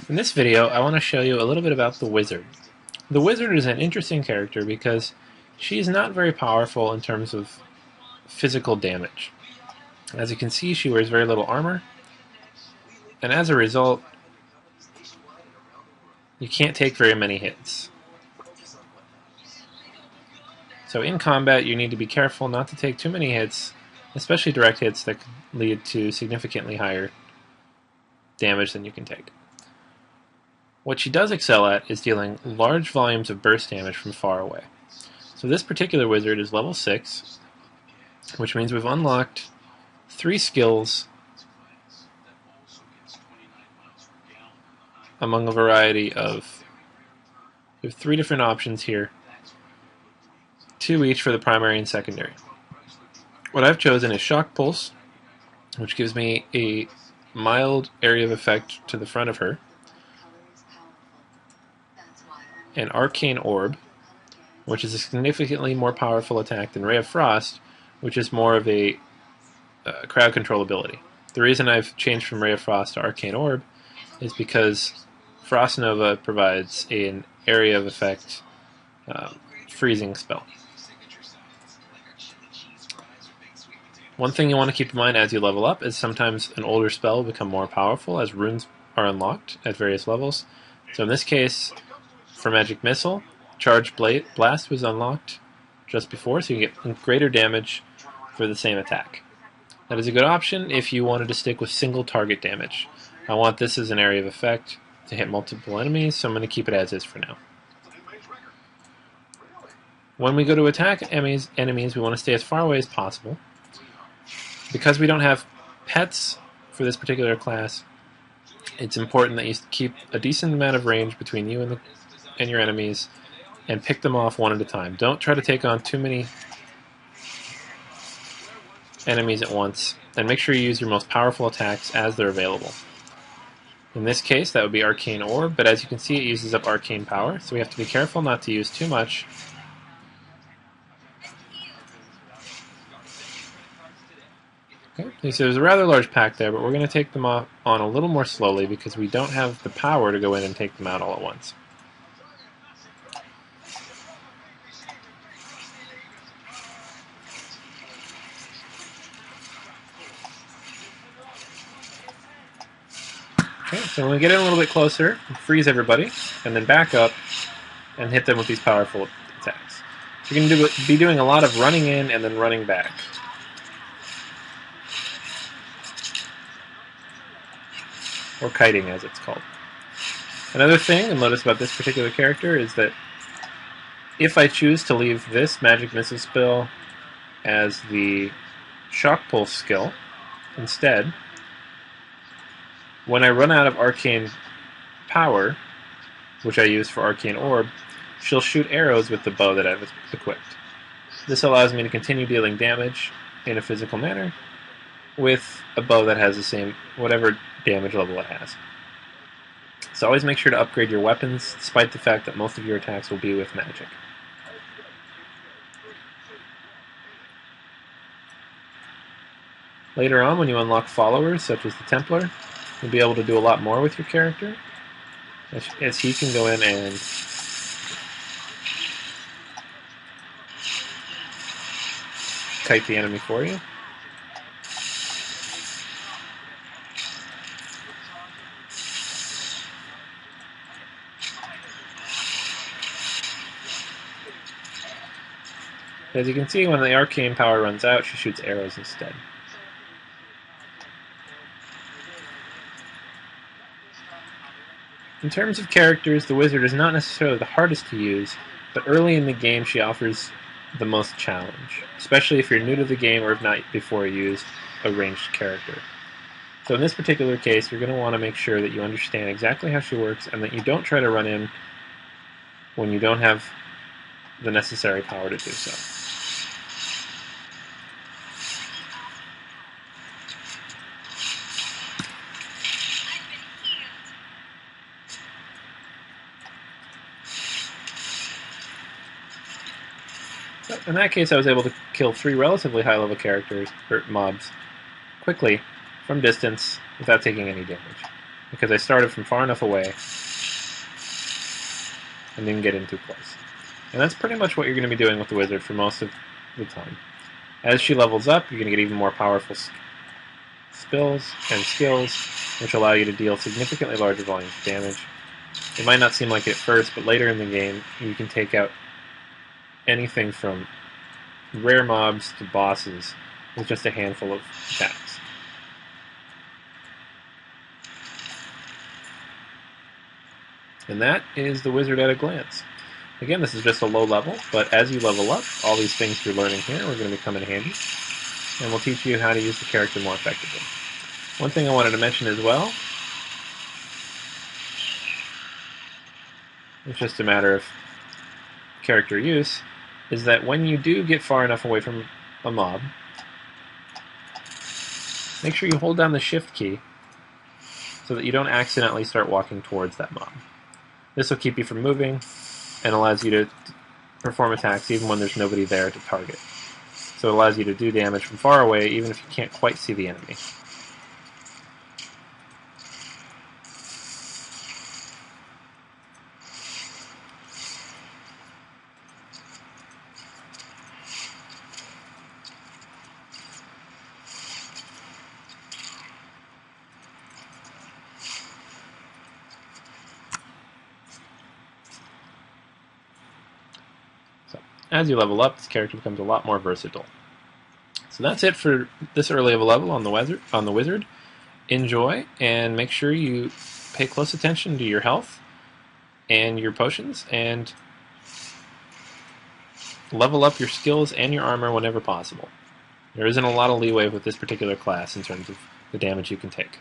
In this video, I want to show you a little bit about the Wizard. The Wizard is an interesting character because she's not very powerful in terms of physical damage. As you can see, she wears very little armor, and as a result, you can't take very many hits. So in combat, you need to be careful not to take too many hits, especially direct hits that could lead to significantly higher damage than you can take. What she does excel at is dealing large volumes of burst damage from far away. So this particular wizard is level 6, which means we've unlocked 3 skills among a variety of... We have 3 different options here, 2 each for the primary and secondary. What I've chosen is Shock Pulse, which gives me a mild area of effect to the front of her, and Arcane Orb, which is a significantly more powerful attack than Ray of Frost, which is more of a crowd control ability. The reason I've changed from Ray of Frost to Arcane Orb is because Frost Nova provides an area of effect freezing spell. One thing you want to keep in mind as you level up is sometimes an older spell will become more powerful as runes are unlocked at various levels. So in this case, for Magic Missile, Charge Blast was unlocked just before, so you get greater damage for the same attack. That is a good option if you wanted to stick with single target damage. I want this as an area of effect to hit multiple enemies, so I'm going to keep it as is for now. When we go to attack enemies, we want to stay as far away as possible. Because we don't have pets for this particular class, it's important that you keep a decent amount of range between you and your enemies, and pick them off one at a time. Don't try to take on too many enemies at once, and make sure you use your most powerful attacks as they're available. In this case, that would be Arcane Orb, but as you can see, it uses up Arcane Power, so we have to be careful not to use too much. Okay, so there's a rather large pack there, but we're going to take them on a little more slowly because we don't have the power to go in and take them out all at once. Okay, so when we get in a little bit closer, freeze everybody, and then back up and hit them with these powerful attacks. So you're going to be doing a lot of running in and then running back. Or kiting, as it's called. Another thing you'll notice about this particular character is that if I choose to leave this Magic Missile spell as the Shock Pulse skill instead, when I run out of Arcane Power, which I use for Arcane Orb, she'll shoot arrows with the bow that I've equipped. This allows me to continue dealing damage in a physical manner with a bow that has the same, whatever damage level it has. So always make sure to upgrade your weapons, despite the fact that most of your attacks will be with magic. Later on, when you unlock followers, such as the Templar, you'll be able to do a lot more with your character, as he can go in and kite the enemy for you. As you can see, when the arcane power runs out, she shoots arrows instead. In terms of characters, the Wizard is not necessarily the hardest to use, but early in the game she offers the most challenge, especially if you're new to the game or if not before you use a ranged character. So in this particular case, you're going to want to make sure that you understand exactly how she works and that you don't try to run in when you don't have the necessary power to do so. In that case, I was able to kill 3 relatively high-level characters, or mobs, quickly, from distance, without taking any damage. because I started from far enough away and didn't get in too close. And that's pretty much what you're going to be doing with the wizard for most of the time. As she levels up, you're going to get even more powerful spells and skills, which allow you to deal significantly larger volumes of damage. It might not seem like it at first, but later in the game, you can take out anything from rare mobs to bosses with just a handful of attacks. And that is the wizard at a glance. Again, this is just a low level, but as you level up, all these things you're learning here are going to become in handy, and we'll teach you how to use the character more effectively. One thing I wanted to mention as well, it's just a matter of character use, is that when you do get far enough away from a mob, make sure you hold down the shift key so that you don't accidentally start walking towards that mob. This will keep you from moving and allows you to perform attacks even when there's nobody there to target. So it allows you to do damage from far away even if you can't quite see the enemy. As you level up, this character becomes a lot more versatile. So that's it for this early of a level on the wizard. Enjoy, and make sure you pay close attention to your health and your potions, and level up your skills and your armor whenever possible. There isn't a lot of leeway with this particular class in terms of the damage you can take.